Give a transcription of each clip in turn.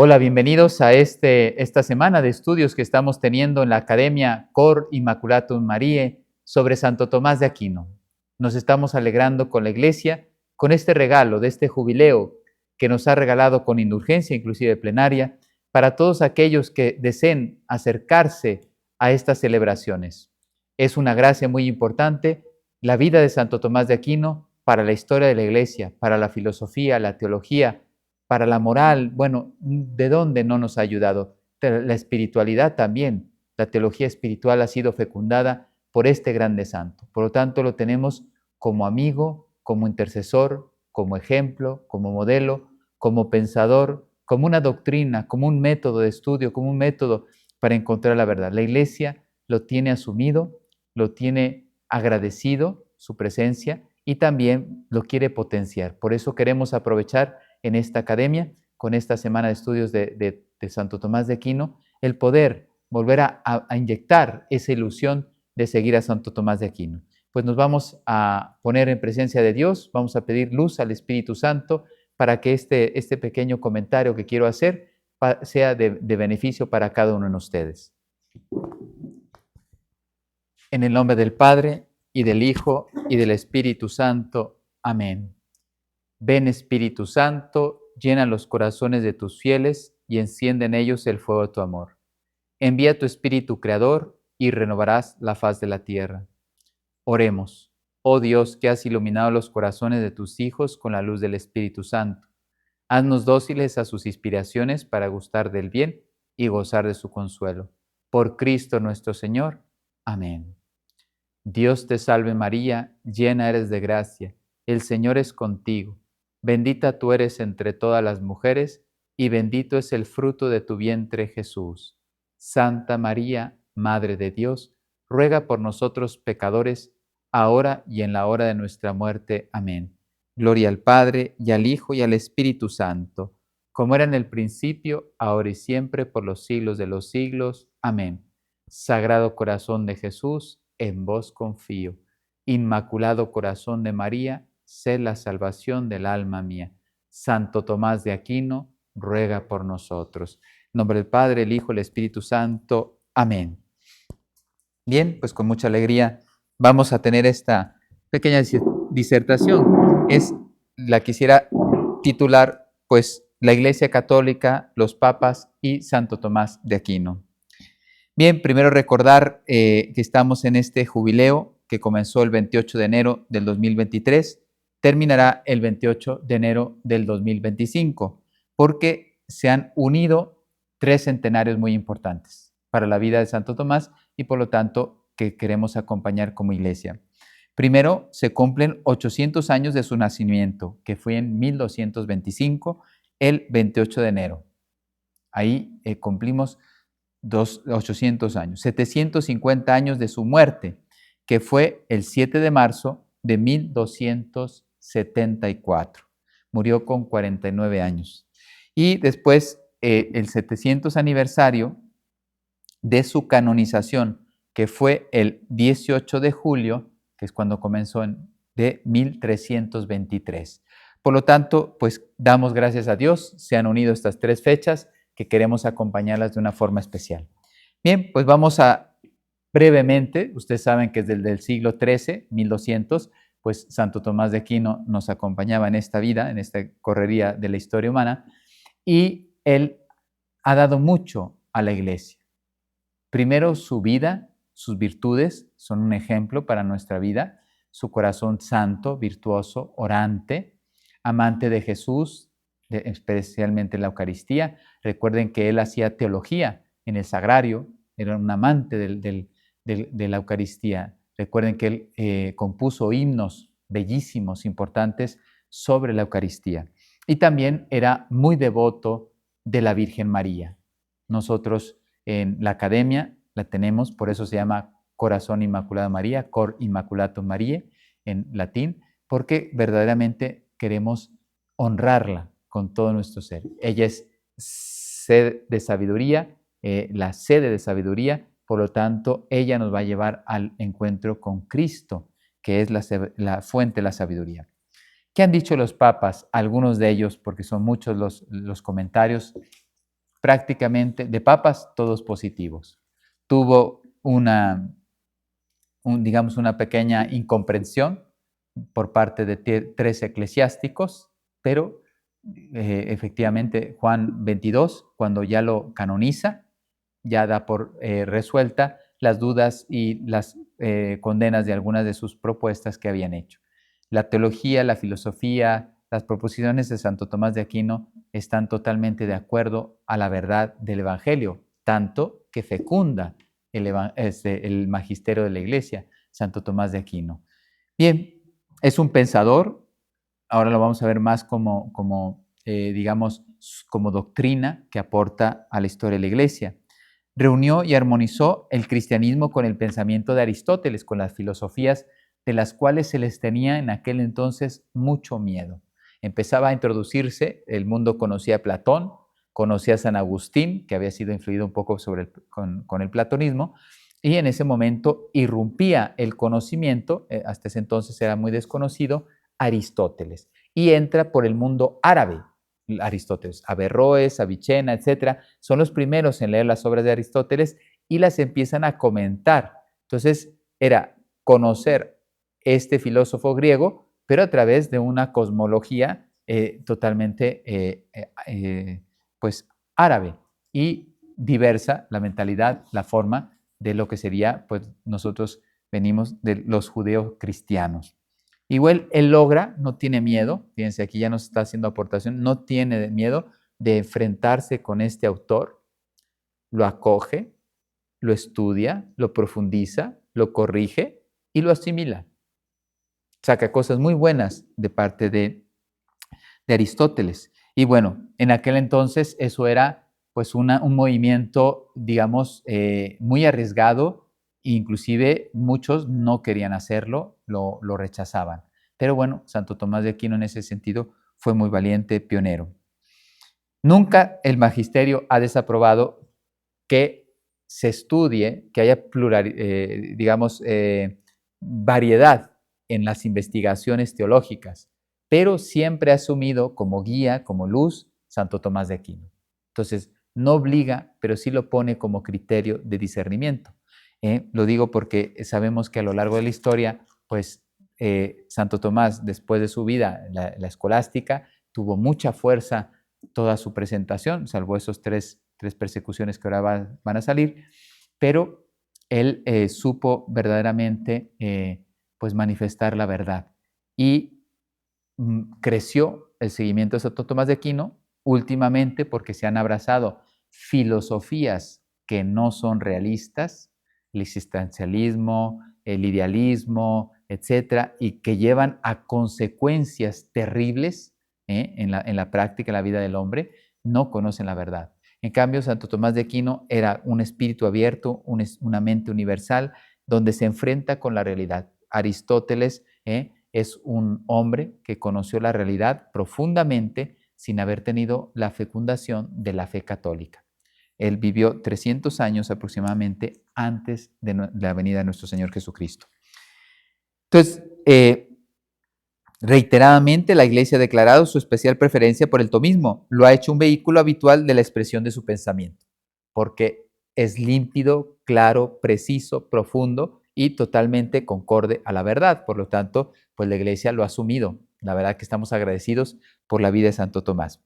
Hola, bienvenidos a esta semana de estudios que estamos teniendo en la Academia Cor Immaculatum Mariae sobre Santo Tomás de Aquino. Nos estamos alegrando con la Iglesia, con este regalo de este jubileo que nos ha regalado con indulgencia, inclusive plenaria, para todos aquellos que deseen acercarse a estas celebraciones. Es una gracia muy importante la vida de Santo Tomás de Aquino para la historia de la Iglesia, para la filosofía, la teología, para la moral. Bueno, ¿de dónde no nos ha ayudado? La espiritualidad también. La teología espiritual ha sido fecundada por este grande santo. Por lo tanto, lo tenemos como amigo, como intercesor, como ejemplo, como modelo, como pensador, como una doctrina, como un método de estudio, como un método para encontrar la verdad. La Iglesia lo tiene asumido, lo tiene agradecido, su presencia, y también lo quiere potenciar. Por eso queremos aprovechar en esta academia, con esta semana de estudios de Santo Tomás de Aquino, el poder volver a inyectar esa ilusión de seguir a Santo Tomás de Aquino. Pues nos vamos a poner en presencia de Dios, vamos a pedir luz al Espíritu Santo para que este pequeño comentario que quiero hacer sea de beneficio para cada uno de ustedes. En el nombre del Padre, y del Hijo, y del Espíritu Santo. Amén. Ven, Espíritu Santo, llena los corazones de tus fieles y enciende en ellos el fuego de tu amor. Envía tu Espíritu Creador y renovarás la faz de la tierra. Oremos. Oh Dios, que has iluminado los corazones de tus hijos con la luz del Espíritu Santo. Haznos dóciles a sus inspiraciones para gustar del bien y gozar de su consuelo. Por Cristo nuestro Señor. Amén. Dios te salve María, llena eres de gracia, el Señor es contigo. Bendita tú eres entre todas las mujeres, y bendito es el fruto de tu vientre, Jesús. Santa María, Madre de Dios, ruega por nosotros pecadores, ahora y en la hora de nuestra muerte. Amén. Gloria al Padre, y al Hijo, y al Espíritu Santo, como era en el principio, ahora y siempre, por los siglos de los siglos. Amén. Sagrado corazón de Jesús, en vos confío. Inmaculado corazón de María, sé la salvación del alma mía. Santo Tomás de Aquino, ruega por nosotros. En nombre del Padre, el Hijo, el Espíritu Santo. Amén. Bien, pues con mucha alegría vamos a tener esta pequeña disertación. La quisiera titular, pues, la Iglesia Católica, los Papas y Santo Tomás de Aquino. Bien, primero recordar que estamos en este jubileo que comenzó el 28 de enero del 2023, terminará el 28 de enero del 2025, porque se han unido 3 centenarios muy importantes para la vida de Santo Tomás y por lo tanto que queremos acompañar como iglesia. Primero, se cumplen 800 años de su nacimiento, que fue en 1225, el 28 de enero. Ahí cumplimos 800 años, 750 años de su muerte, que fue el 7 de marzo de 1274. Murió con 49 años. Y después el 700 aniversario de su canonización, que fue el 18 de julio, que es cuando comenzó de 1323. Por lo tanto, pues damos gracias a Dios, se han unido estas 3 fechas que queremos acompañarlas de una forma especial. Bien, pues vamos a brevemente, ustedes saben que desde el siglo XIII, 1200, pues Santo Tomás de Aquino nos acompañaba en esta vida, en esta correría de la historia humana, y él ha dado mucho a la iglesia. Primero, su vida, sus virtudes son un ejemplo para nuestra vida, su corazón santo, virtuoso, orante, amante de Jesús, especialmente en la Eucaristía. Recuerden que él hacía teología en el sagrario, era un amante de la Eucaristía. Recuerden que él compuso himnos bellísimos, importantes sobre la Eucaristía. Y también era muy devoto de la Virgen María. Nosotros en la academia la tenemos, por eso se llama Corazón Inmaculado María, Cor Immaculatum Mariae en latín, porque verdaderamente queremos honrarla con todo nuestro ser. Ella es sed de sabiduría, la sede de sabiduría, por lo tanto, ella nos va a llevar al encuentro con Cristo, que es la fuente de la sabiduría. ¿Qué han dicho los papas? Algunos de ellos, porque son muchos los comentarios prácticamente, de papas, todos positivos. Tuvo digamos, una pequeña incomprensión por parte de 3 eclesiásticos, pero efectivamente Juan 22, cuando ya lo canoniza, ya da por resuelta las dudas y las condenas de algunas de sus propuestas que habían hecho. La teología, la filosofía, las proposiciones de Santo Tomás de Aquino están totalmente de acuerdo a la verdad del Evangelio, tanto que fecunda el magisterio de la Iglesia, Santo Tomás de Aquino. Bien, es un pensador, ahora lo vamos a ver más digamos, como doctrina que aporta a la historia de la Iglesia. Reunió y armonizó el cristianismo con el pensamiento de Aristóteles, con las filosofías de las cuales se les tenía en aquel entonces mucho miedo. Empezaba a introducirse, el mundo conocía a Platón, conocía a San Agustín, que había sido influido un poco con el platonismo, y en ese momento irrumpía el conocimiento, hasta ese entonces era muy desconocido, Aristóteles, y entra por el mundo árabe. Aristóteles, Averroes, Avicena, etcétera, son los primeros en leer las obras de Aristóteles y las empiezan a comentar. Entonces, era conocer este filósofo griego, pero a través de una cosmología totalmente pues árabe y diversa la mentalidad, la forma de lo que sería, pues nosotros venimos de los judeos cristianos. Igual él logra, no tiene miedo, fíjense, aquí ya nos está haciendo aportación, no tiene miedo de enfrentarse con este autor, lo acoge, lo estudia, lo profundiza, lo corrige y lo asimila. Saca cosas muy buenas de parte de Aristóteles. Y bueno, en aquel entonces eso era pues un movimiento, digamos, muy arriesgado, inclusive muchos no querían hacerlo, lo rechazaban. Pero bueno, Santo Tomás de Aquino en ese sentido fue muy valiente, pionero. Nunca el magisterio ha desaprobado que se estudie, que haya digamos, variedad en las investigaciones teológicas, pero siempre ha asumido como guía, como luz, Santo Tomás de Aquino. Entonces, no obliga, pero sí lo pone como criterio de discernimiento. Lo digo porque sabemos que a lo largo de la historia, pues Santo Tomás, después de su vida, la escolástica, tuvo mucha fuerza toda su presentación, salvo esos tres persecuciones que ahora van a salir, pero él supo verdaderamente pues manifestar la verdad y creció el seguimiento de Santo Tomás de Aquino últimamente porque se han abrazado filosofías que no son realistas, el existencialismo, el idealismo, etcétera, y que llevan a consecuencias terribles en la práctica, en la vida del hombre, no conocen la verdad. En cambio, Santo Tomás de Aquino era un espíritu abierto, una mente universal, donde se enfrenta con la realidad. Aristóteles es un hombre que conoció la realidad profundamente sin haber tenido la fecundación de la fe católica. Él vivió 300 años aproximadamente antes de la venida de nuestro Señor Jesucristo. Entonces, reiteradamente la Iglesia ha declarado su especial preferencia por el tomismo. Lo ha hecho un vehículo habitual de la expresión de su pensamiento, porque es límpido, claro, preciso, profundo y totalmente concorde a la verdad. Por lo tanto, pues la Iglesia lo ha asumido. La verdad que estamos agradecidos por la vida de Santo Tomás.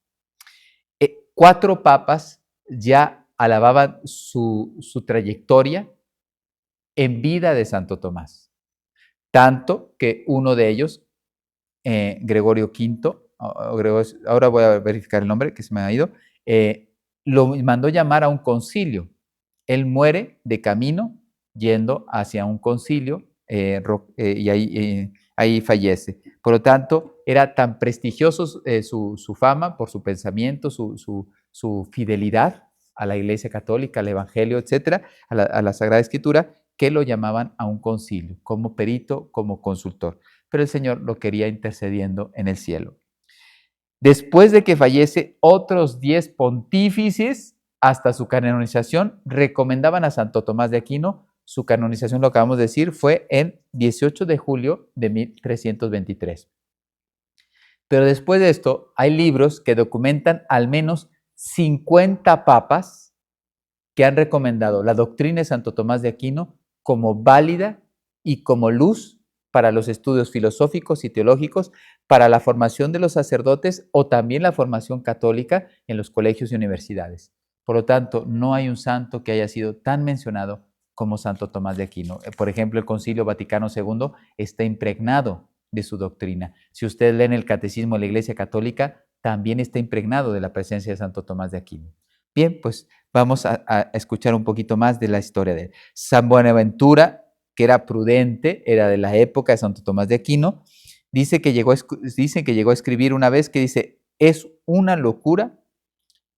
4 papas ya alababan su trayectoria en vida de Santo Tomás. Tanto que uno de ellos, Gregorio V, ahora voy a verificar el nombre que se me ha ido, lo mandó llamar a un concilio. Él muere de camino yendo hacia un concilio y ahí fallece. Por lo tanto, era tan prestigioso su fama por su pensamiento, su fidelidad a la Iglesia Católica, al Evangelio, etcétera, a la Sagrada Escritura, que lo llamaban a un concilio como perito, como consultor. Pero el Señor lo quería intercediendo en el cielo. Después de que fallece, otros 10 pontífices hasta su canonización recomendaban a Santo Tomás de Aquino. Su canonización, lo acabamos de decir, fue en 18 de julio de 1323. Pero después de esto, hay libros que documentan al menos 50 papas que han recomendado la doctrina de Santo Tomás de Aquino como válida y como luz para los estudios filosóficos y teológicos, para la formación de los sacerdotes o también la formación católica en los colegios y universidades. Por lo tanto, no hay un santo que haya sido tan mencionado como Santo Tomás de Aquino. Por ejemplo, el Concilio Vaticano II está impregnado de su doctrina. Si ustedes leen el Catecismo de la Iglesia Católica, también está impregnado de la presencia de Santo Tomás de Aquino. Bien, pues vamos a escuchar un poquito más de la historia de él. San Buenaventura, que era prudente, era de la época de Santo Tomás de Aquino, dicen que llegó a escribir una vez que dice, es una locura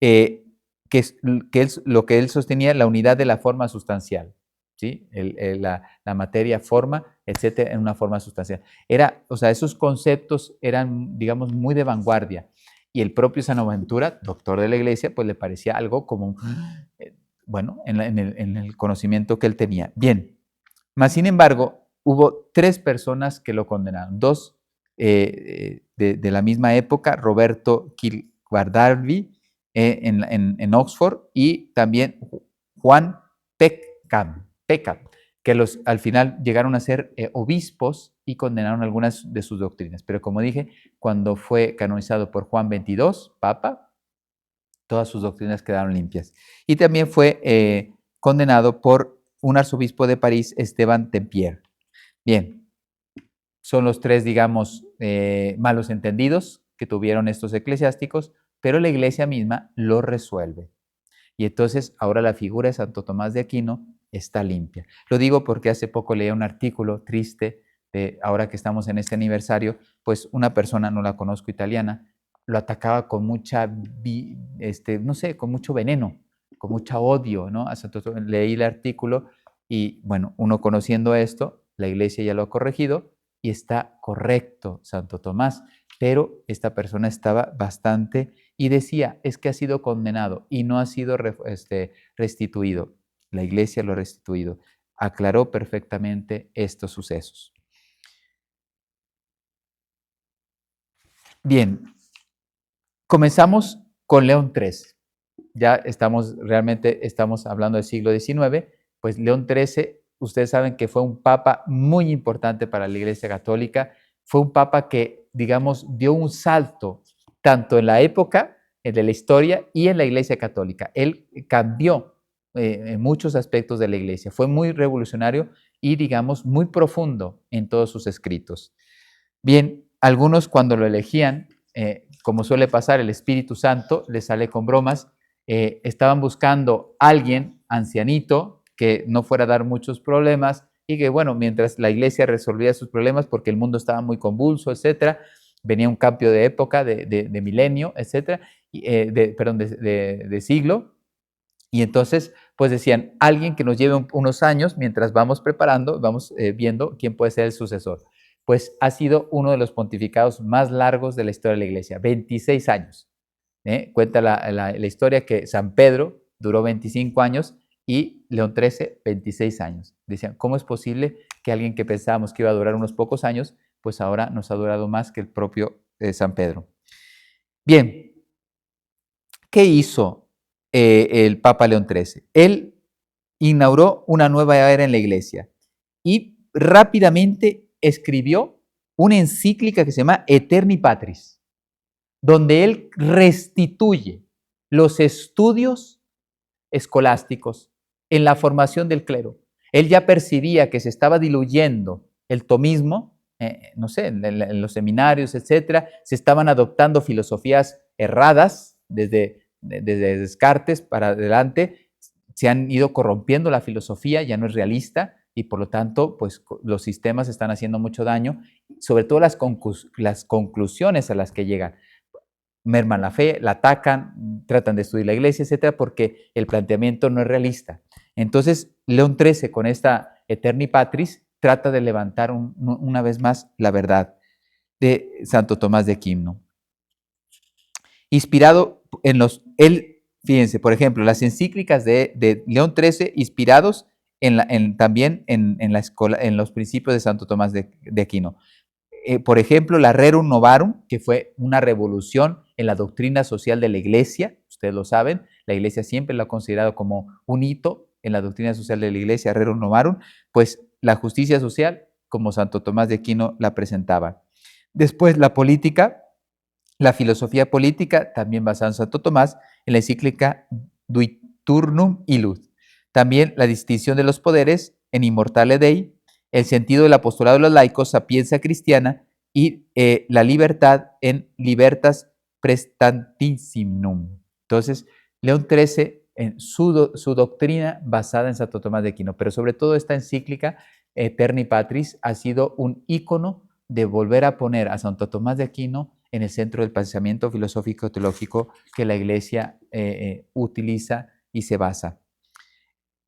lo que él sostenía, la unidad de la forma sustancial, ¿sí? La materia, forma, etcétera, en una forma sustancial. Esos conceptos eran, digamos, muy de vanguardia. Y el propio San Buenaventura, doctor de la Iglesia, pues le parecía algo como, bueno, en el conocimiento que él tenía. Bien, mas sin embargo, hubo 3 personas que lo condenaron. 2 de la misma época, Roberto Guardarvi en Oxford, y también Juan Peckham, que al final llegaron a ser obispos y condenaron algunas de sus doctrinas. Pero como dije, cuando fue canonizado por Juan XXII, Papa, todas sus doctrinas quedaron limpias. Y también fue condenado por un arzobispo de París, Esteban Tempier. Bien, son los 3, digamos, malos entendidos que tuvieron estos eclesiásticos, pero la Iglesia misma lo resuelve. Y entonces ahora la figura de Santo Tomás de Aquino está limpia. Lo digo porque hace poco leí un artículo triste, ahora que estamos en este aniversario, pues una persona, no la conozco, italiana, lo atacaba con mucha, no sé, con mucho veneno, con mucho odio, ¿no? Leí el artículo y, bueno, uno conociendo esto, la Iglesia ya lo ha corregido y está correcto Santo Tomás, pero esta persona estaba bastante y decía, es que ha sido condenado y no ha sido restituido. La Iglesia lo ha restituido. Aclaró perfectamente estos sucesos. Bien, comenzamos con León XIII. Ya realmente estamos hablando del siglo XIX, pues León XIII, ustedes saben que fue un papa muy importante para la Iglesia Católica, fue un papa que, digamos, dio un salto tanto en la época, de la historia y en la Iglesia Católica. Él cambió en muchos aspectos de la Iglesia, fue muy revolucionario y, digamos, muy profundo en todos sus escritos. Bien, algunos cuando lo elegían, como suele pasar, el Espíritu Santo les sale con bromas, estaban buscando a alguien ancianito que no fuera a dar muchos problemas y que, bueno, mientras la iglesia resolvía sus problemas porque el mundo estaba muy convulso, etcétera, venía un cambio de época, de milenio, etcétera, de siglo, y entonces, pues decían, alguien que nos lleve unos años mientras vamos preparando, vamos viendo quién puede ser el sucesor. Pues ha sido uno de los pontificados más largos de la historia de la iglesia, 26 años. Cuenta la historia que San Pedro duró 25 años y León XIII 26 años. Decían, ¿cómo es posible que alguien que pensábamos que iba a durar unos pocos años, pues ahora nos ha durado más que el propio San Pedro? Bien, ¿qué hizo el Papa León XIII? Él inauguró una nueva era en la iglesia y rápidamente escribió una encíclica que se llama Eterni Patris, donde él restituye los estudios escolásticos en la formación del clero. Él ya percibía que se estaba diluyendo el tomismo, no sé, en los seminarios, etcétera, se estaban adoptando filosofías erradas desde Descartes para adelante, se han ido corrompiendo la filosofía, ya no es realista y por lo tanto, pues los sistemas están haciendo mucho daño, sobre todo las conclusiones a las que llegan. Merman la fe, la atacan, tratan de estudiar la iglesia, etcétera, porque el planteamiento no es realista. Entonces, León XIII, con esta Eterni Patris, trata de levantar una vez más la verdad de Santo Tomás de Aquino. Inspirado fíjense, por ejemplo, las encíclicas de León XIII, inspirados también en los principios de Santo Tomás de Aquino. Por ejemplo, la Rerum Novarum, que fue una revolución en la doctrina social de la Iglesia, ustedes lo saben, la Iglesia siempre lo ha considerado como un hito en la doctrina social de la Iglesia, Rerum Novarum, pues la justicia social, como Santo Tomás de Aquino la presentaba. Después la política, la filosofía política, también basada en Santo Tomás, en la encíclica Duiturnum Illud. También la distinción de los poderes en Immortale Dei, el sentido del apostolado de los laicos, Sapienza Cristiana, y la libertad en Libertas Prestantissimum. Entonces, León XIII, en su doctrina basada en Santo Tomás de Aquino, pero sobre todo esta encíclica, Eterni Patris, ha sido un ícono de volver a poner a Santo Tomás de Aquino en el centro del pensamiento filosófico teológico que la Iglesia utiliza y se basa.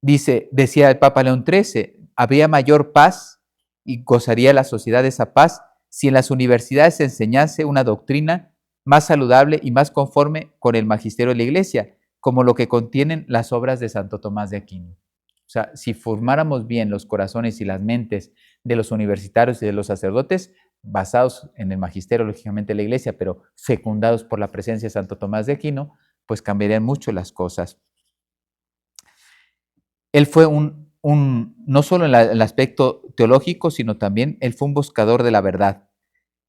Decía el Papa León XIII, habría mayor paz y gozaría la sociedad de esa paz si en las universidades se enseñase una doctrina más saludable y más conforme con el magisterio de la Iglesia, como lo que contienen las obras de Santo Tomás de Aquino. O sea, si formáramos bien los corazones y las mentes de los universitarios y de los sacerdotes, basados en el magisterio, lógicamente, de la Iglesia, pero fecundados por la presencia de Santo Tomás de Aquino, pues cambiarían mucho las cosas. Él fue no solo en el aspecto teológico, sino también él fue un buscador de la verdad.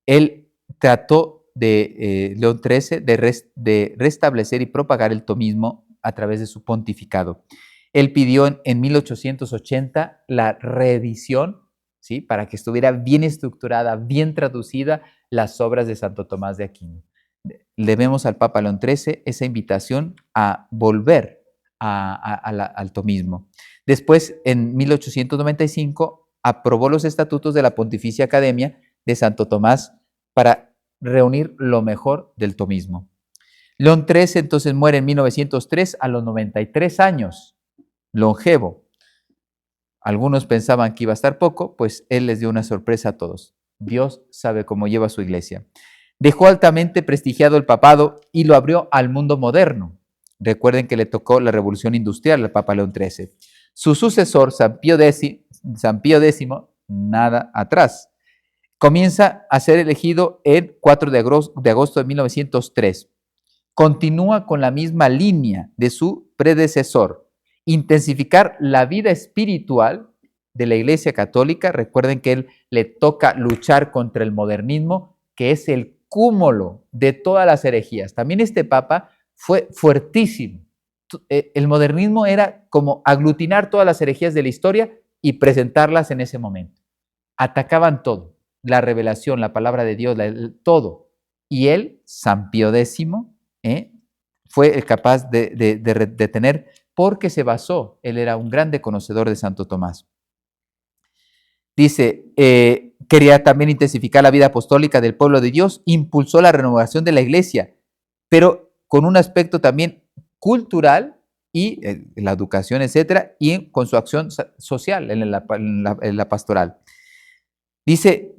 Él trató León XIII, de restablecer y propagar el tomismo a través de su pontificado. Él pidió en 1880 la reedición, ¿sí?, para que estuviera bien estructurada, bien traducida las obras de Santo Tomás de Aquino. Le vemos al Papa León XIII esa invitación a volver al tomismo. Después, en 1895, aprobó los estatutos de la Pontificia Academia de Santo Tomás para reunir lo mejor del tomismo. León XIII entonces muere en 1903 a los 93 años, longevo. Algunos pensaban que iba a estar poco, pues él les dio una sorpresa a todos. Dios sabe cómo lleva su iglesia. Dejó altamente prestigiado el papado y lo abrió al mundo moderno. Recuerden que le tocó la revolución industrial al Papa León XIII. Su sucesor, San Pío X, nada atrás. Comienza a ser elegido el 4 de agosto de 1903. Continúa con la misma línea de su predecesor, intensificar la vida espiritual de la Iglesia Católica. Recuerden que él le toca luchar contra el modernismo, que es el cúmulo de todas las herejías. También este Papa fue fuertísimo. El modernismo era como aglutinar todas las herejías de la historia y presentarlas en ese momento. Atacaban todo, la revelación, la palabra de Dios, todo. Y él, San Pío X, fue capaz de tener, porque se basó, él era un grande conocedor de Santo Tomás. Dice, quería también intensificar la vida apostólica del pueblo de Dios, impulsó la renovación de la iglesia, pero con un aspecto también cultural y la educación, etcétera, y con su acción social en la pastoral. Dice,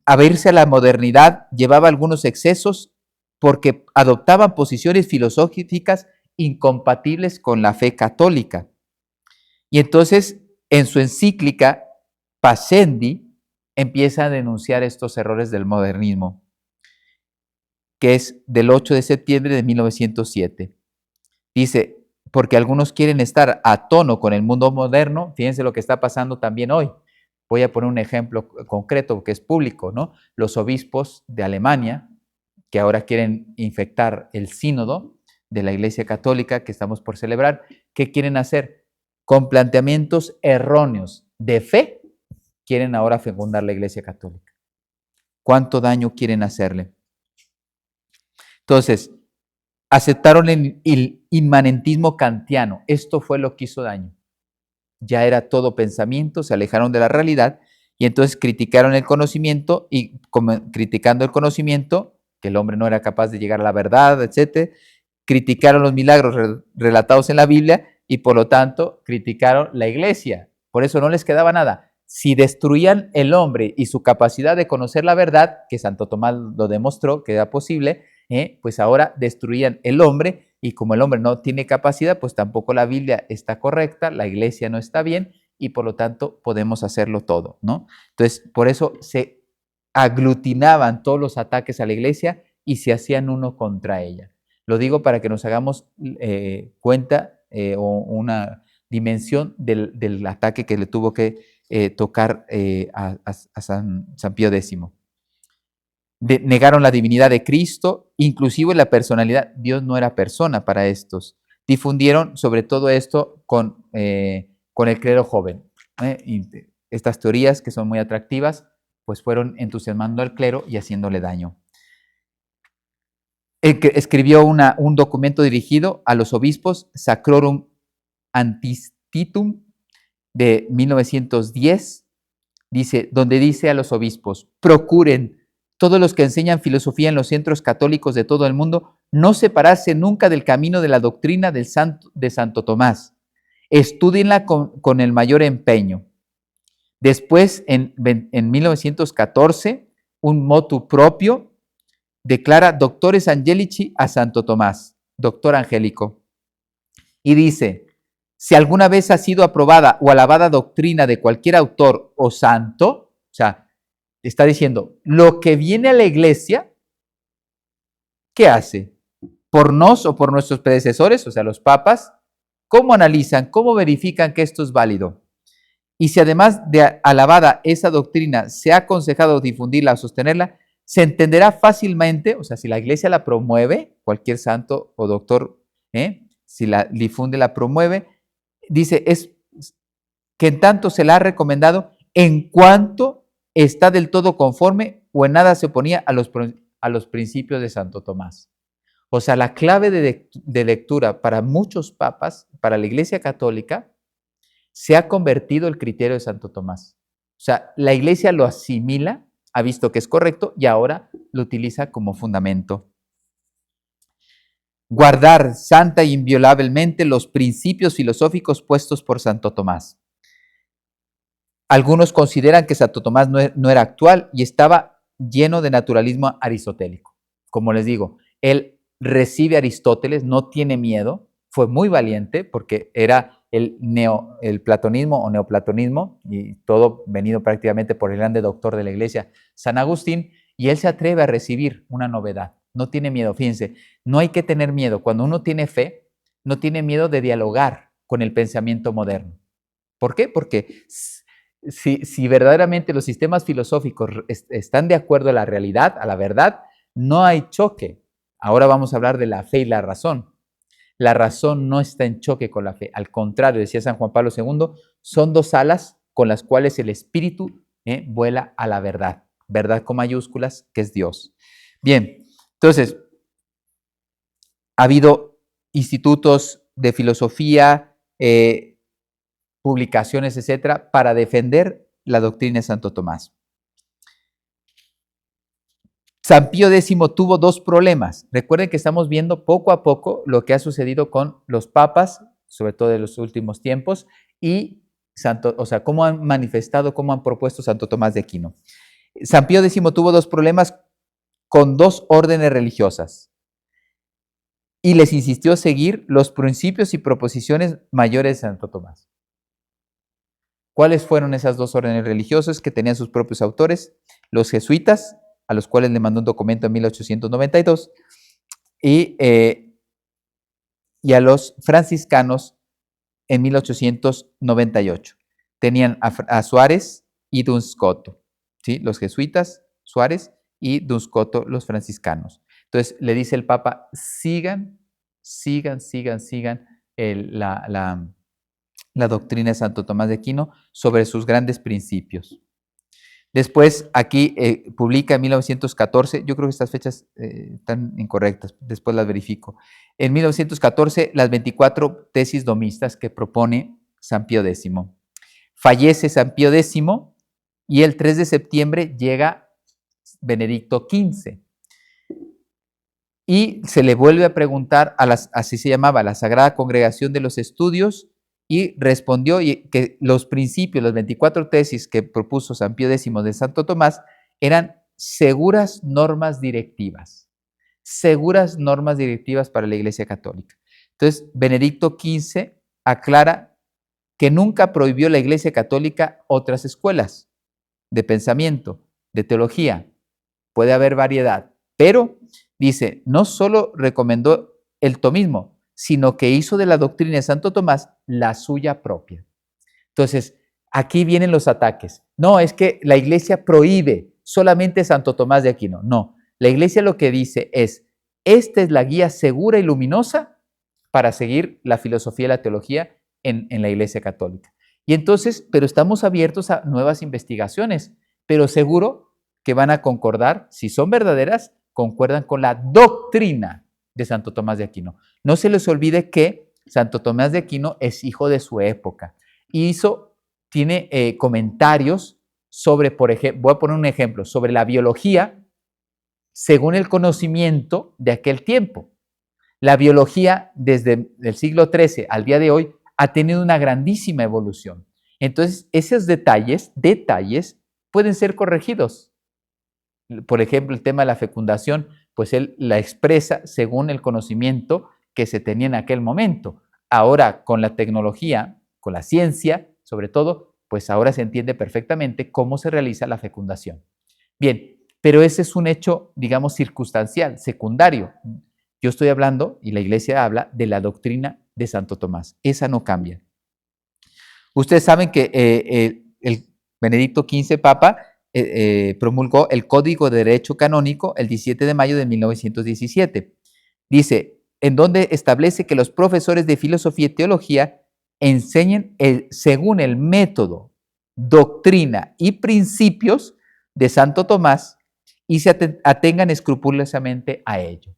abrirse a la modernidad llevaba algunos excesos porque adoptaban posiciones filosóficas incompatibles con la fe católica. Y entonces, en su encíclica, Pascendi empieza a denunciar estos errores del modernismo, que es del 8 de septiembre de 1907. Dice, porque algunos quieren estar a tono con el mundo moderno, fíjense lo que está pasando también hoy. Voy a poner un ejemplo concreto que es público, ¿no? Los obispos de Alemania, que ahora quieren infectar el sínodo de la Iglesia Católica que estamos por celebrar, ¿qué quieren hacer? Con planteamientos erróneos de fe, quieren ahora fecundar la Iglesia Católica. ¿Cuánto daño quieren hacerle? Entonces, aceptaron el inmanentismo kantiano. Esto fue lo que hizo daño. Ya era todo pensamiento, se alejaron de la realidad y entonces criticaron el conocimiento y criticando el conocimiento, que el hombre no era capaz de llegar a la verdad, etc., criticaron los milagros relatados en la Biblia y por lo tanto criticaron la iglesia. Por eso no les quedaba nada. Si destruían el hombre y su capacidad de conocer la verdad, que Santo Tomás lo demostró que era posible, pues ahora destruían el hombre y como el hombre no tiene capacidad, pues tampoco la Biblia está correcta, la iglesia no está bien y por lo tanto podemos hacerlo todo, ¿no? Entonces, por eso se aglutinaban todos los ataques a la iglesia y se hacían uno contra ella. Lo digo para que nos hagamos cuenta o una dimensión del ataque que le tuvo que tocar a San Pío X. Negaron la divinidad de Cristo, inclusive la personalidad. Dios no era persona para estos. Difundieron sobre todo esto con el clero joven. Y estas teorías, que son muy atractivas, pues fueron entusiasmando al clero y haciéndole daño. Escribió un documento dirigido a los obispos, Sacrorum Antistitum, de 1910, donde dice a los obispos: procuren todos los que enseñan filosofía en los centros católicos de todo el mundo no separarse nunca del camino de la doctrina de Santo Tomás. Estúdienla con el mayor empeño. Después, en 1914, un motu propio declara Doctores Angelici a Santo Tomás, doctor angélico, y dice: si alguna vez ha sido aprobada o alabada doctrina de cualquier autor o santo, o sea, está diciendo, lo que viene a la iglesia, ¿qué hace? Por nos o por nuestros predecesores, o sea, los papas, ¿cómo analizan, cómo verifican que esto es válido? Y si además de alabada esa doctrina se ha aconsejado difundirla o sostenerla, se entenderá fácilmente, o sea, si la iglesia la promueve, cualquier santo o doctor, si la difunde, la promueve, dice, es que en tanto se la ha recomendado, en cuanto está del todo conforme o en nada se oponía a los principios de Santo Tomás. O sea, la clave de lectura para muchos papas, para la Iglesia Católica, se ha convertido el criterio de Santo Tomás. O sea, la Iglesia lo asimila, ha visto que es correcto y ahora lo utiliza como fundamento. Guardar santa e inviolablemente los principios filosóficos puestos por Santo Tomás. Algunos consideran que Santo Tomás no era actual y estaba lleno de naturalismo aristotélico. Como les digo, él recibe a Aristóteles, no tiene miedo, fue muy valiente porque era el platonismo o neoplatonismo, y todo venido prácticamente por el grande doctor de la iglesia, San Agustín, y él se atreve a recibir una novedad. No tiene miedo, fíjense, no hay que tener miedo. Cuando uno tiene fe, no tiene miedo de dialogar con el pensamiento moderno. ¿Por qué? Porque si verdaderamente los sistemas filosóficos están de acuerdo a la realidad, a la verdad, no hay choque. Ahora vamos a hablar de la fe y la razón. La razón no está en choque con la fe. Al contrario, decía San Juan Pablo II, son dos alas con las cuales el espíritu vuela a la verdad. Verdad con mayúsculas, que es Dios. Bien, entonces, ha habido institutos de filosofía, publicaciones, etcétera, para defender la doctrina de Santo Tomás. San Pío X tuvo dos problemas. Recuerden que estamos viendo poco a poco lo que ha sucedido con los papas, sobre todo de los últimos tiempos, y cómo han manifestado, cómo han propuesto Santo Tomás de Aquino. San Pío X tuvo dos problemas con dos órdenes religiosas y les insistió seguir los principios y proposiciones mayores de Santo Tomás. ¿Cuáles fueron esas dos órdenes religiosas que tenían sus propios autores? Los jesuitas, a los cuales le mandó un documento en 1892, y a los franciscanos en 1898. Tenían a Suárez y Duns Scoto, ¿sí? Los jesuitas, Suárez, y Duns Scoto, los franciscanos. Entonces le dice el Papa, sigan la doctrina de Santo Tomás de Aquino sobre sus grandes principios. Después, aquí publica en 1914, yo creo que estas fechas están incorrectas, después las verifico. En 1914, las 24 tesis domistas que propone San Pío X. Fallece San Pío X y el 3 de septiembre llega Benedicto XV. Y se le vuelve a preguntar, así se llamaba, la Sagrada Congregación de los Estudios, y respondió que los principios, las 24 tesis que propuso San Pío X de Santo Tomás, eran seguras normas directivas para la Iglesia Católica. Entonces, Benedicto XV aclara que nunca prohibió la Iglesia Católica otras escuelas de pensamiento, de teología. Puede haber variedad, pero dice, no solo recomendó el tomismo, sino que hizo de la doctrina de Santo Tomás la suya propia. Entonces, aquí vienen los ataques. No, es que la Iglesia prohíbe solamente Santo Tomás de Aquino. No, la Iglesia lo que dice es, esta es la guía segura y luminosa para seguir la filosofía y la teología en la Iglesia Católica. Y entonces, pero estamos abiertos a nuevas investigaciones, pero seguro que van a concordar, si son verdaderas, concuerdan con la doctrina de Santo Tomás de Aquino. No se les olvide que Santo Tomás de Aquino es hijo de su época y tiene comentarios sobre, por ejemplo, voy a poner un ejemplo, sobre la biología según el conocimiento de aquel tiempo. La biología desde el siglo XIII al día de hoy ha tenido una grandísima evolución. Entonces, esos detalles pueden ser corregidos. Por ejemplo, el tema de la fecundación, pues él la expresa según el conocimiento que se tenía en aquel momento. Ahora, con la tecnología, con la ciencia, sobre todo, pues ahora se entiende perfectamente cómo se realiza la fecundación. Bien, pero ese es un hecho, digamos, circunstancial, secundario. Yo estoy hablando, y la Iglesia habla, de la doctrina de Santo Tomás. Esa no cambia. Ustedes saben que el Benedicto XV Papa promulgó el Código de Derecho Canónico el 17 de mayo de 1917. Dice, en donde establece que los profesores de filosofía y teología enseñen según el método, doctrina y principios de Santo Tomás y se atengan escrupulosamente a ello.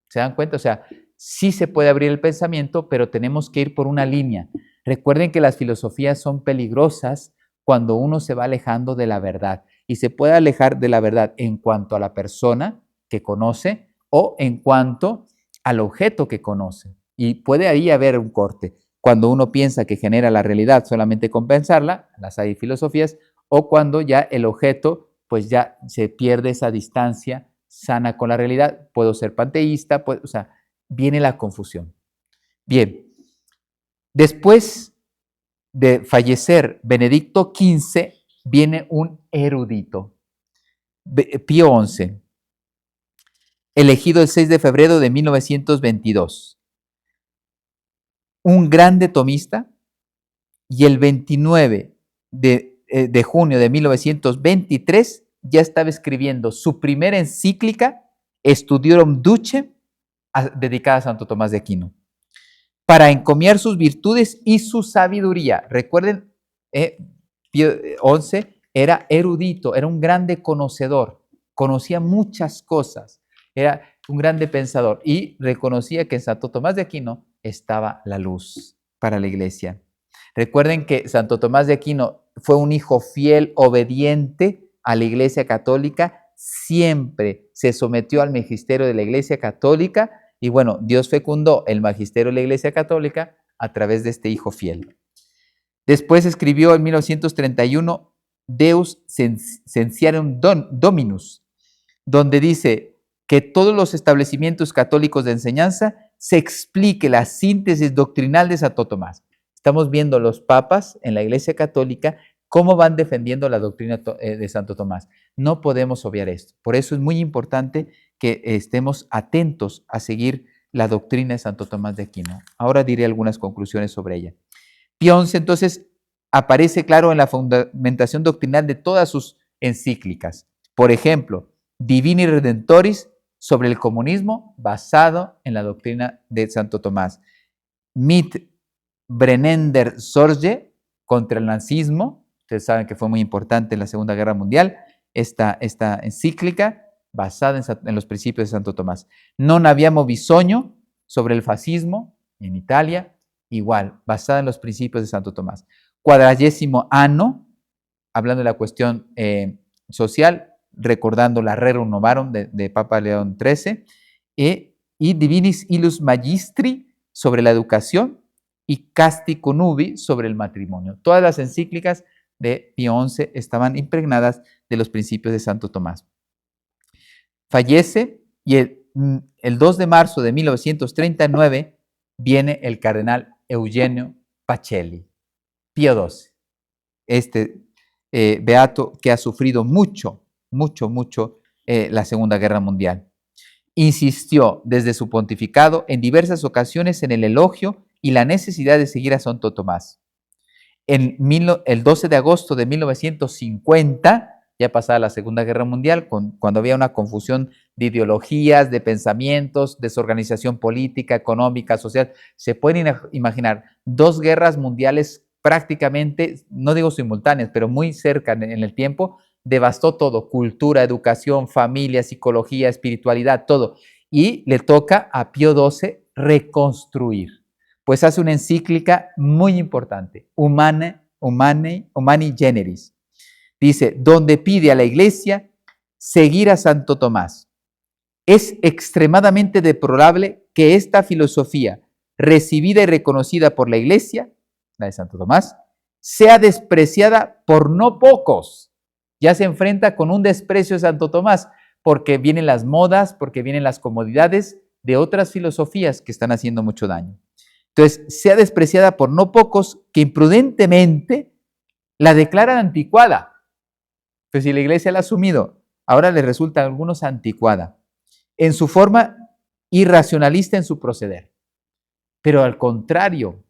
¿Se dan cuenta? O sea, sí se puede abrir el pensamiento, pero tenemos que ir por una línea. Recuerden que las filosofías son peligrosas cuando uno se va alejando de la verdad. Y se puede alejar de la verdad en cuanto a la persona que conoce o en cuanto al objeto que conoce. Y puede ahí haber un corte. Cuando uno piensa que genera la realidad solamente con pensarla, las hay filosofías, o cuando ya el objeto, pues ya se pierde esa distancia sana con la realidad. Puedo ser panteísta, o sea, viene la confusión. Bien, después de fallecer Benedicto XV, viene un erudito, Pío XI, elegido el 6 de febrero de 1922. Un grande tomista, y el 29 de junio de 1923 ya estaba escribiendo su primera encíclica, Studiorum Duce, dedicada a Santo Tomás de Aquino, para encomiar sus virtudes y su sabiduría. Recuerden, Pío XI era erudito, era un grande conocedor, conocía muchas cosas, era un grande pensador y reconocía que en Santo Tomás de Aquino estaba la luz para la Iglesia. Recuerden que Santo Tomás de Aquino fue un hijo fiel, obediente a la Iglesia Católica, siempre se sometió al magisterio de la Iglesia Católica y bueno, Dios fecundó el magisterio de la Iglesia Católica a través de este hijo fiel. Después escribió en 1931 Deus Scientiarum Dominus, donde dice que todos los establecimientos católicos de enseñanza se explique la síntesis doctrinal de Santo Tomás. Estamos viendo los papas en la Iglesia Católica cómo van defendiendo la doctrina de Santo Tomás. No podemos obviar esto. Por eso es muy importante que estemos atentos a seguir la doctrina de Santo Tomás de Aquino. Ahora diré algunas conclusiones sobre ella. Pío XI, entonces, aparece claro en la fundamentación doctrinal de todas sus encíclicas. Por ejemplo, Divini Redentoris sobre el comunismo basado en la doctrina de Santo Tomás. Mit Brennender Sorge contra el nazismo. Ustedes saben que fue muy importante en la Segunda Guerra Mundial esta encíclica basada en los principios de Santo Tomás. Non abbiamo bisogno sobre el fascismo en Italia, igual, basada en los principios de Santo Tomás. Quadragésimo anno, hablando de la cuestión social, recordando la Rerum Novarum de Papa León XIII, y Divinis Illus Magistri sobre la educación, y Casti Connubii sobre el matrimonio. Todas las encíclicas de Pío XI estaban impregnadas de los principios de Santo Tomás. Fallece y el 2 de marzo de 1939 viene el cardenal Eugenio Pacelli, Pío XII, este beato que ha sufrido mucho la Segunda Guerra Mundial. insistió desde su pontificado en diversas ocasiones en el elogio y la necesidad de seguir a Santo Tomás. El 12 de agosto de 1950, ya pasada la Segunda Guerra Mundial, cuando había una confusión de ideologías, de pensamientos, desorganización política, económica, social, se pueden imaginar 2 guerras mundiales prácticamente, no digo simultáneas, pero muy cerca en el tiempo, devastó todo: cultura, educación, familia, psicología, espiritualidad, todo. Y le toca a Pío XII reconstruir. Pues hace una encíclica muy importante, Humani Generis. Dice, donde pide a la Iglesia seguir a Santo Tomás. Es extremadamente deplorable que esta filosofía, recibida y reconocida por la Iglesia, la de Santo Tomás, sea despreciada por no pocos. Ya se enfrenta con un desprecio de Santo Tomás, porque vienen las modas, porque vienen las comodidades de otras filosofías que están haciendo mucho daño. Entonces, sea despreciada por no pocos que imprudentemente la declaran anticuada. Pues si la Iglesia la ha asumido, ahora le resulta a algunos anticuada, en su forma irracionalista en su proceder. Pero al contrario,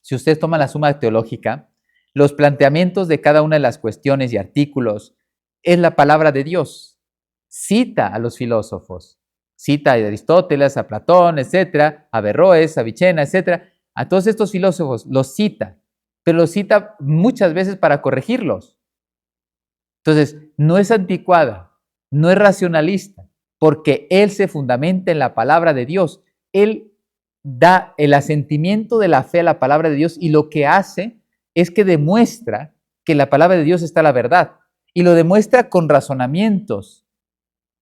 si usted toma la Suma Teológica, los planteamientos de cada una de las cuestiones y artículos es la palabra de Dios. Cita a los filósofos, cita a Aristóteles, a Platón, etcétera, a Averroes, a Vicena, etcétera. A todos estos filósofos los cita, pero los cita muchas veces para corregirlos. Entonces, no es anticuada, no es racionalista, porque él se fundamenta en la palabra de Dios. Él da el asentimiento de la fe a la palabra de Dios y lo que hace es que demuestra que en la palabra de Dios está la verdad. Y lo demuestra con razonamientos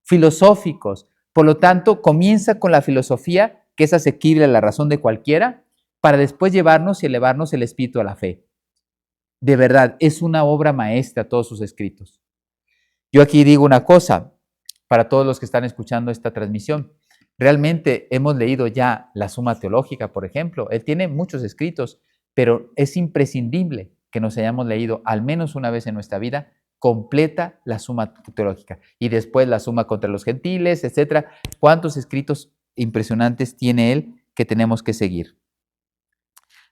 filosóficos. Por lo tanto, comienza con la filosofía, que es asequible a la razón de cualquiera, para después llevarnos y elevarnos el espíritu a la fe. De verdad, es una obra maestra todos sus escritos. Yo aquí digo una cosa para todos los que están escuchando esta transmisión. Realmente hemos leído ya la Suma Teológica, por ejemplo. Él tiene muchos escritos, pero es imprescindible que nos hayamos leído al menos una vez en nuestra vida completa la Suma Teológica y después la Suma contra los Gentiles, etcétera. ¿Cuántos escritos impresionantes tiene él que tenemos que seguir?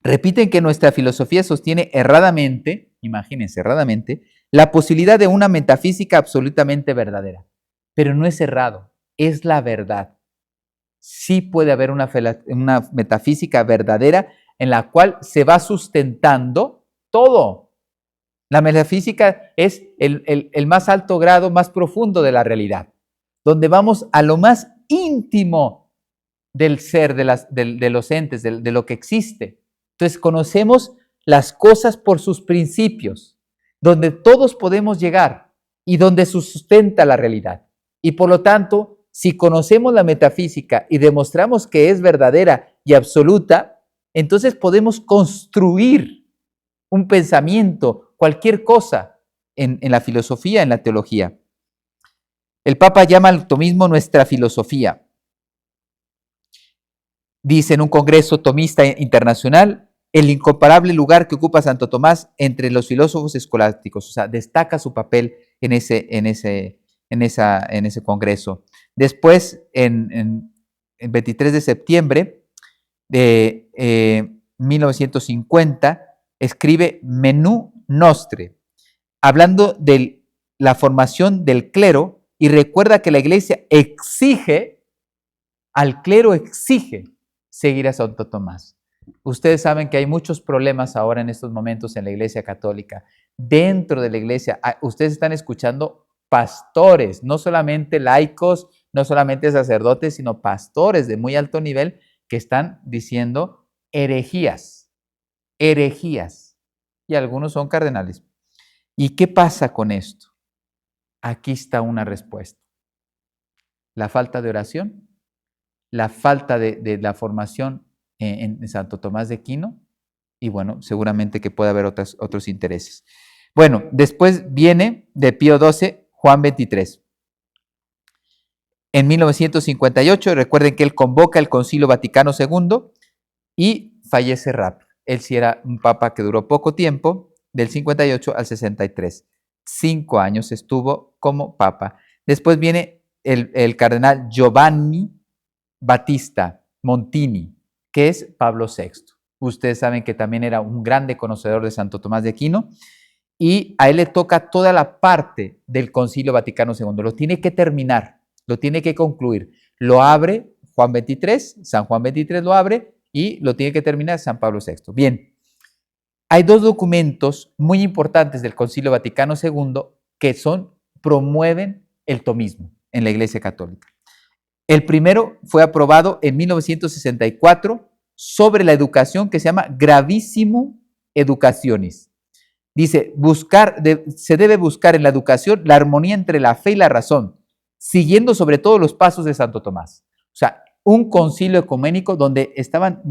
Repiten que nuestra filosofía sostiene erradamente, imagínense, erradamente, la posibilidad de una metafísica absolutamente verdadera. Pero no es errado, es la verdad. Sí puede haber una metafísica verdadera en la cual se va sustentando todo. La metafísica es el más alto grado, más profundo de la realidad, donde vamos a lo más íntimo del ser, de los entes, de lo que existe. Entonces conocemos las cosas por sus principios, donde todos podemos llegar y donde sustenta la realidad. Y por lo tanto, si conocemos la metafísica y demostramos que es verdadera y absoluta, entonces podemos construir un pensamiento, cualquier cosa en la filosofía, en la teología. El Papa llama al tomismo nuestra filosofía. Dice en un congreso tomista internacional, el incomparable lugar que ocupa Santo Tomás entre los filósofos escolásticos, o sea, destaca su papel en ese congreso. Después, en 23 de septiembre de 1950, escribe Menú Nostre, hablando de la formación del clero, y recuerda que la Iglesia al clero exige seguir a Santo Tomás. Ustedes saben que hay muchos problemas ahora en estos momentos en la Iglesia Católica. Dentro de la Iglesia, ustedes están escuchando pastores, no solamente laicos, no solamente sacerdotes, sino pastores de muy alto nivel que están diciendo herejías, y algunos son cardenales. ¿Y qué pasa con esto? Aquí está una respuesta. La falta de oración, la falta de la formación en Santo Tomás de Aquino, y bueno, seguramente que puede haber otros intereses. Bueno, después viene de Pío XII, Juan XXIII. En 1958, recuerden que él convoca el Concilio Vaticano II y fallece rápido. Él sí era un papa que duró poco tiempo, del 58 al 63. 5 años estuvo como papa. Después viene el cardenal Giovanni Battista Montini, que es Pablo VI. Ustedes saben que también era un grande conocedor de Santo Tomás de Aquino, y a él le toca toda la parte del Concilio Vaticano II. Lo tiene que terminar, lo tiene que concluir. Lo abre Juan XXIII, San Juan XXIII lo abre y lo tiene que terminar San Pablo VI. Bien, hay dos documentos muy importantes del Concilio Vaticano II que promueven el tomismo en la Iglesia Católica. El primero fue aprobado en 1964 sobre la educación, que se llama Gravissimum Educationis. Dice, se debe buscar en la educación la armonía entre la fe y la razón, siguiendo sobre todo los pasos de Santo Tomás. O sea, un concilio ecuménico donde estaban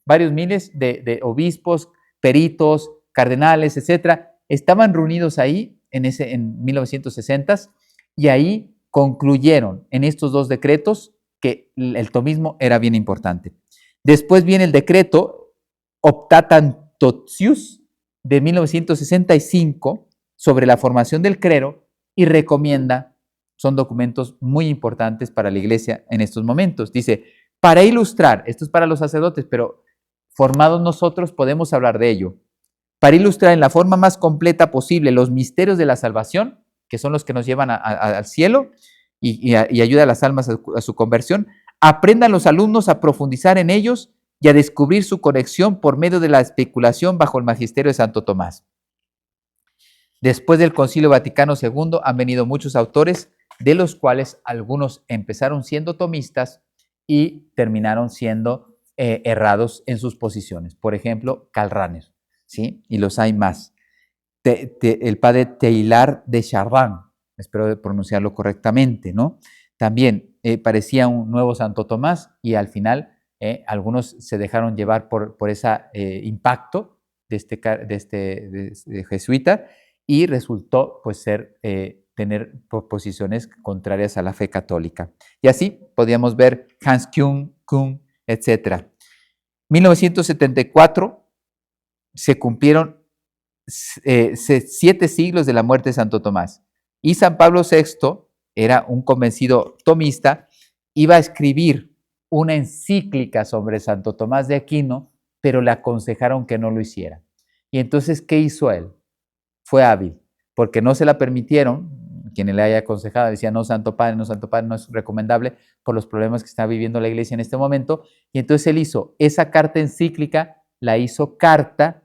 varios miles de obispos, peritos, cardenales, etcétera, estaban reunidos ahí en 1960, y ahí concluyeron en estos dos decretos que el tomismo era bien importante. Después viene el decreto Optatantotius de 1965 sobre la formación del clero, y recomienda, son documentos muy importantes para la Iglesia en estos momentos. Dice, para ilustrar, esto es para los sacerdotes, pero formados nosotros podemos hablar de ello, para ilustrar en la forma más completa posible los misterios de la salvación, que son los que nos llevan al cielo y ayuda a las almas a su conversión, aprendan los alumnos a profundizar en ellos y a descubrir su conexión por medio de la especulación bajo el magisterio de Santo Tomás. Después del Concilio Vaticano II han venido muchos autores, de los cuales algunos empezaron siendo tomistas y terminaron siendo errados en sus posiciones. Por ejemplo, Karl Rahner, ¿sí? Y los hay más. El padre Teilhard de Chardin, espero pronunciarlo correctamente, ¿no? También parecía un nuevo Santo Tomás, y al final algunos se dejaron llevar por ese impacto de este jesuita, y resultó pues tener posiciones contrarias a la fe católica. Y así podíamos ver Hans Küng, etc. 1974 se cumplieron 7 siglos de la muerte de Santo Tomás, y San Pablo VI era un convencido tomista, iba a escribir una encíclica sobre Santo Tomás de Aquino, pero le aconsejaron que no lo hiciera. Y entonces, ¿qué hizo él? Fue hábil, porque no se la permitieron. Quien le haya aconsejado decía, no, Santo Padre, no es recomendable por los problemas que está viviendo la Iglesia en este momento. Y entonces él hizo esa carta encíclica, la hizo carta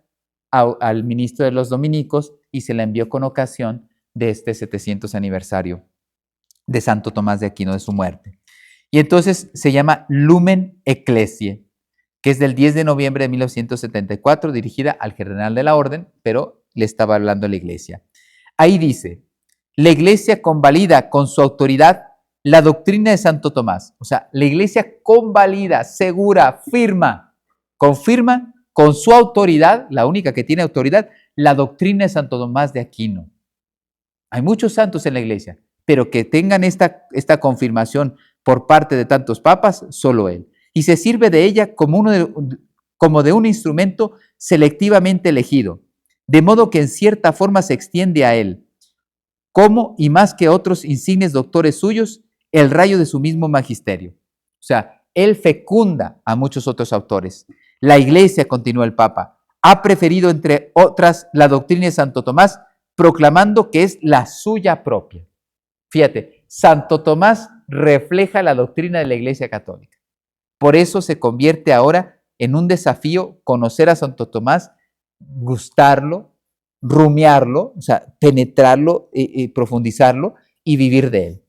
al ministro de los dominicos, y se la envió con ocasión de este 700 aniversario de Santo Tomás de Aquino, de su muerte. Y entonces se llama Lumen Ecclesiae, que es del 10 de noviembre de 1974, dirigida al general de la orden, pero le estaba hablando a la Iglesia. Ahí dice, la Iglesia convalida con su autoridad la doctrina de Santo Tomás. O sea, la Iglesia convalida, segura, confirma con su autoridad, la única que tiene autoridad, la doctrina de Santo Tomás de Aquino. Hay muchos santos en la Iglesia, pero que tengan esta confirmación por parte de tantos papas, solo él. Y se sirve de ella como de un instrumento selectivamente elegido, de modo que en cierta forma se extiende a él, como y más que otros insignes doctores suyos, el rayo de su mismo magisterio. O sea, él fecunda a muchos otros autores. La Iglesia, continúa el Papa, ha preferido entre otras la doctrina de Santo Tomás, proclamando que es la suya propia. Fíjate, Santo Tomás refleja la doctrina de la Iglesia Católica. Por eso se convierte ahora en un desafío conocer a Santo Tomás, gustarlo, rumiarlo, o sea, penetrarlo, profundizarlo y vivir de él.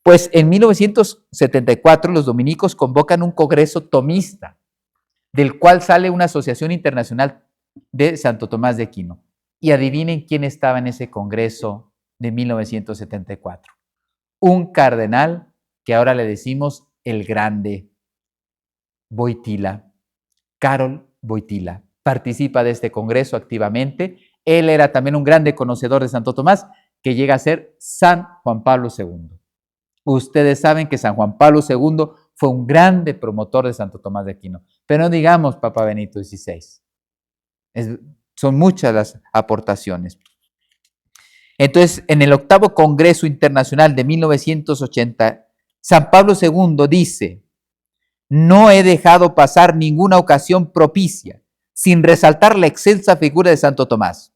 Pues en 1974 los dominicos convocan un congreso tomista, del cual sale una asociación internacional de Santo Tomás de Aquino. Y adivinen quién estaba en ese congreso de 1974. Un cardenal que ahora le decimos el Grande, Wojtyła, Karol Wojtyła. Participa de este congreso activamente. Él era también un grande conocedor de Santo Tomás, que llega a ser San Juan Pablo II. Ustedes saben que San Juan Pablo II fue un grande promotor de Santo Tomás de Aquino, pero no digamos Papa Benito XVI. Son muchas las aportaciones. Entonces, en el 8º Congreso Internacional de 1980, San Pablo II dice: no he dejado pasar ninguna ocasión propicia sin resaltar la excelsa figura de Santo Tomás,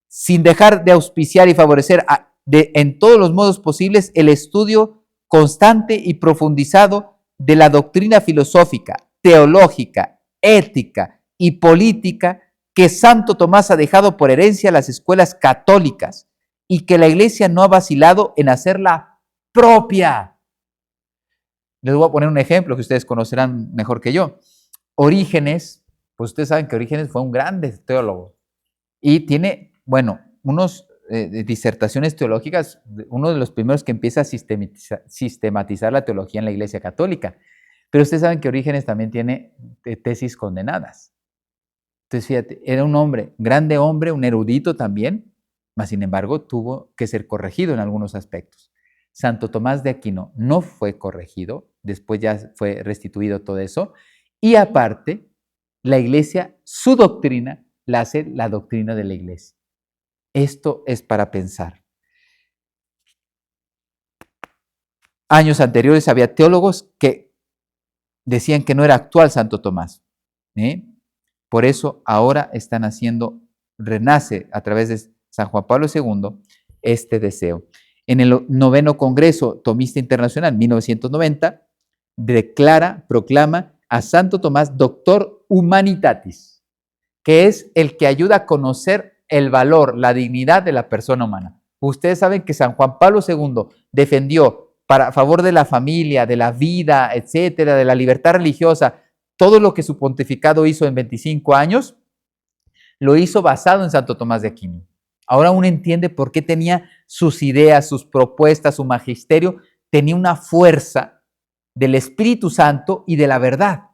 sin dejar de auspiciar y favorecer en todos los modos posibles el estudio constante y profundizado de la doctrina filosófica, teológica, ética y política que Santo Tomás ha dejado por herencia a las escuelas católicas y que la Iglesia no ha vacilado en hacerla propia. Les voy a poner un ejemplo que ustedes conocerán mejor que yo. Orígenes, pues ustedes saben que Orígenes fue un gran teólogo y tiene, bueno, unas disertaciones teológicas, uno de los primeros que empieza a sistematizar la teología en la Iglesia Católica. Pero ustedes saben que Orígenes también tiene tesis condenadas. Entonces, fíjate, era un hombre, grande hombre, un erudito también, mas sin embargo tuvo que ser corregido en algunos aspectos. Santo Tomás de Aquino no fue corregido, después ya fue restituido todo eso, y aparte, la Iglesia, su doctrina, la hace la doctrina de la Iglesia. Esto es para pensar. Años anteriores había teólogos que decían que no era actual Santo Tomás. Por eso ahora están haciendo, renace a través de San Juan Pablo II este deseo. En el 9º Congreso Tomista Internacional, 1990, proclama a Santo Tomás Doctor Humanitatis, que es el que ayuda a conocer el valor, la dignidad de la persona humana. Ustedes saben que San Juan Pablo II defendió a favor de la familia, de la vida, etcétera, de la libertad religiosa, todo lo que su pontificado hizo en 25 años, lo hizo basado en Santo Tomás de Aquino. Ahora uno entiende por qué tenía sus ideas, sus propuestas, su magisterio, tenía una fuerza del Espíritu Santo y de la verdad,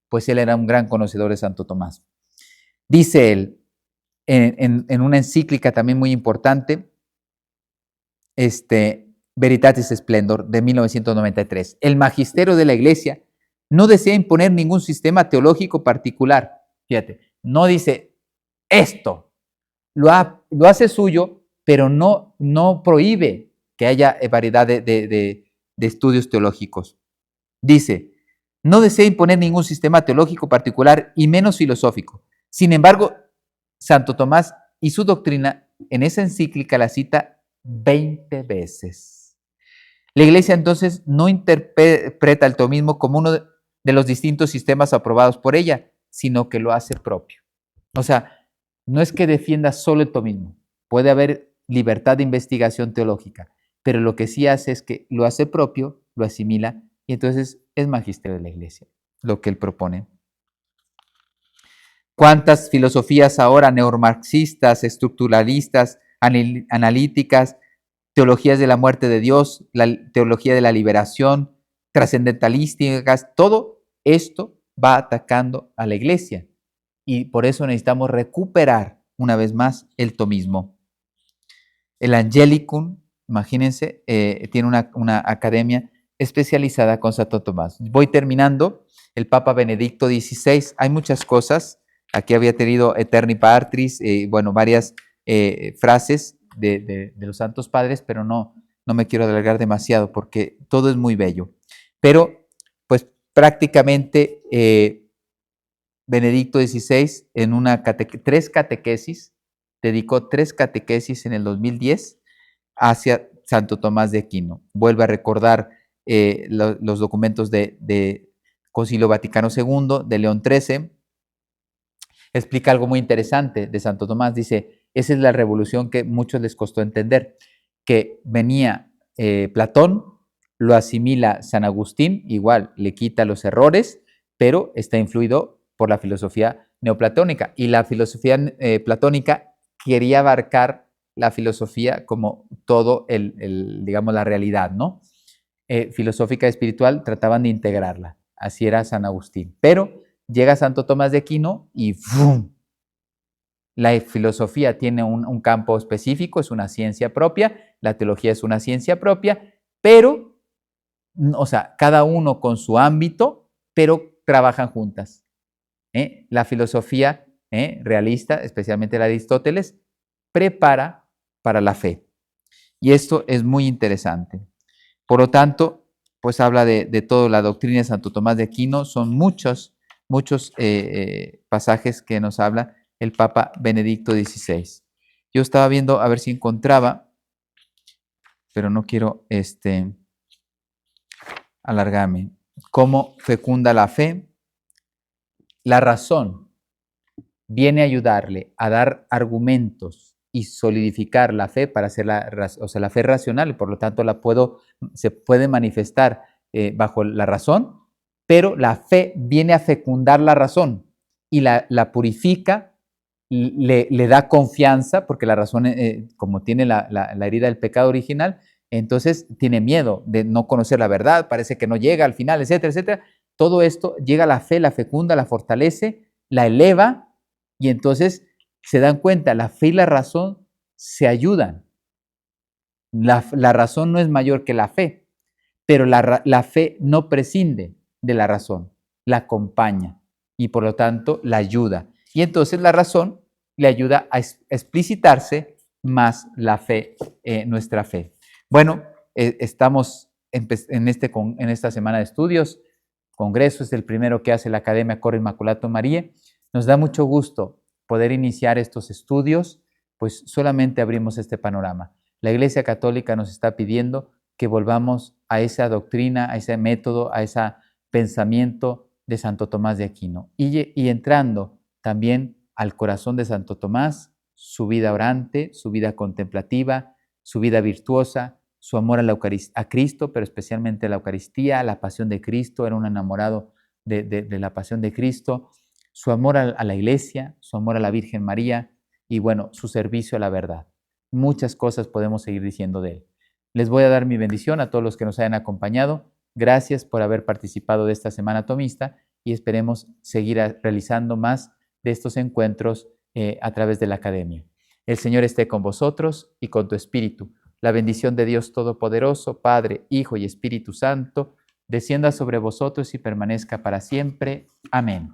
pues él era un gran conocedor de Santo Tomás. Dice él, en una encíclica también muy importante, Veritatis Splendor, de 1993, el magisterio de la Iglesia no desea imponer ningún sistema teológico particular. Fíjate, no dice esto, lo hace suyo, pero no prohíbe que haya variedad de estudios teológicos. Dice, no desea imponer ningún sistema teológico particular y menos filosófico. Sin embargo, Santo Tomás y su doctrina en esa encíclica la cita 20 veces. La Iglesia entonces no interpreta el tomismo como uno de los distintos sistemas aprobados por ella, sino que lo hace propio. O sea, no es que defienda solo el tomismo, puede haber libertad de investigación teológica, pero lo que sí hace es que lo hace propio, lo asimila, y entonces es magisterio de la Iglesia, lo que él propone. ¿Cuántas filosofías ahora neomarxistas, estructuralistas, analíticas, teologías de la muerte de Dios, la teología de la liberación, trascendentalísticas, todo esto va atacando a la Iglesia y por eso necesitamos recuperar una vez más el tomismo. El Angelicum, imagínense, tiene una academia especializada con Santo Tomás. Voy terminando. El Papa Benedicto XVI, hay muchas cosas. Aquí había tenido Eterni Patris, varias frases de los Santos Padres, pero no me quiero alargar demasiado porque todo es muy bello. Pero, pues prácticamente Benedicto XVI en tres catequesis, dedicó 3 catequesis en el 2010 hacia Santo Tomás de Aquino. Vuelve a recordar los documentos de Concilio Vaticano II, de León XIII. Explica algo muy interesante de Santo Tomás. Dice, esa es la revolución que muchos les costó entender, que venía Platón, lo asimila San Agustín, igual le quita los errores, pero está influido por la filosofía neoplatónica. Y la filosofía platónica quería abarcar la filosofía como todo digamos, la realidad, ¿no? Filosófica y espiritual trataban de integrarla. Así era San Agustín. Pero llega Santo Tomás de Aquino y ¡fum! La filosofía tiene un campo específico, es una ciencia propia, la teología es una ciencia propia, pero, o sea, cada uno con su ámbito, pero trabajan juntas. La filosofía realista, especialmente la de Aristóteles, prepara para la fe. Y esto es muy interesante. Por lo tanto, pues habla de toda la doctrina de Santo Tomás de Aquino. Son muchos pasajes que nos habla el Papa Benedicto XVI. Yo estaba viendo a ver si encontraba, pero no quiero alargarme. ¿Cómo fecunda la fe? La razón viene a ayudarle a dar argumentos y solidificar la fe para hacer la fe racional, y por lo tanto se puede manifestar bajo la razón, pero la fe viene a fecundar la razón y la purifica, le da confianza, porque la razón, como tiene la herida del pecado original, entonces tiene miedo de no conocer la verdad, parece que no llega al final, etcétera, etcétera. Todo esto llega a la fe, la fecunda, la fortalece, la eleva, y entonces se dan cuenta, la fe y la razón se ayudan. La razón no es mayor que la fe, pero la fe no prescinde de la razón, la acompaña y por lo tanto la ayuda. Y entonces la razón le ayuda a explicitarse más la fe, nuestra fe. Bueno, estamos en esta semana de estudios. Congreso es el primero que hace la Academia Cor Immaculatum Mariae. Nos da mucho gusto poder iniciar estos estudios, pues solamente abrimos este panorama. La Iglesia Católica nos está pidiendo que volvamos a esa doctrina, a ese método, a ese pensamiento de Santo Tomás de Aquino. Y entrando también al corazón de Santo Tomás, su vida orante, su vida contemplativa, su vida virtuosa, su amor a Cristo, pero especialmente a la Eucaristía, a la pasión de Cristo, era un enamorado de la pasión de Cristo, su amor a la Iglesia, su amor a la Virgen María y bueno, su servicio a la verdad. Muchas cosas podemos seguir diciendo de él. Les voy a dar mi bendición a todos los que nos hayan acompañado. Gracias por haber participado de esta Semana Tomista y esperemos seguir realizando más de estos encuentros a través de la Academia. El Señor esté con vosotros y con tu espíritu. La bendición de Dios Todopoderoso, Padre, Hijo y Espíritu Santo, descienda sobre vosotros y permanezca para siempre. Amén.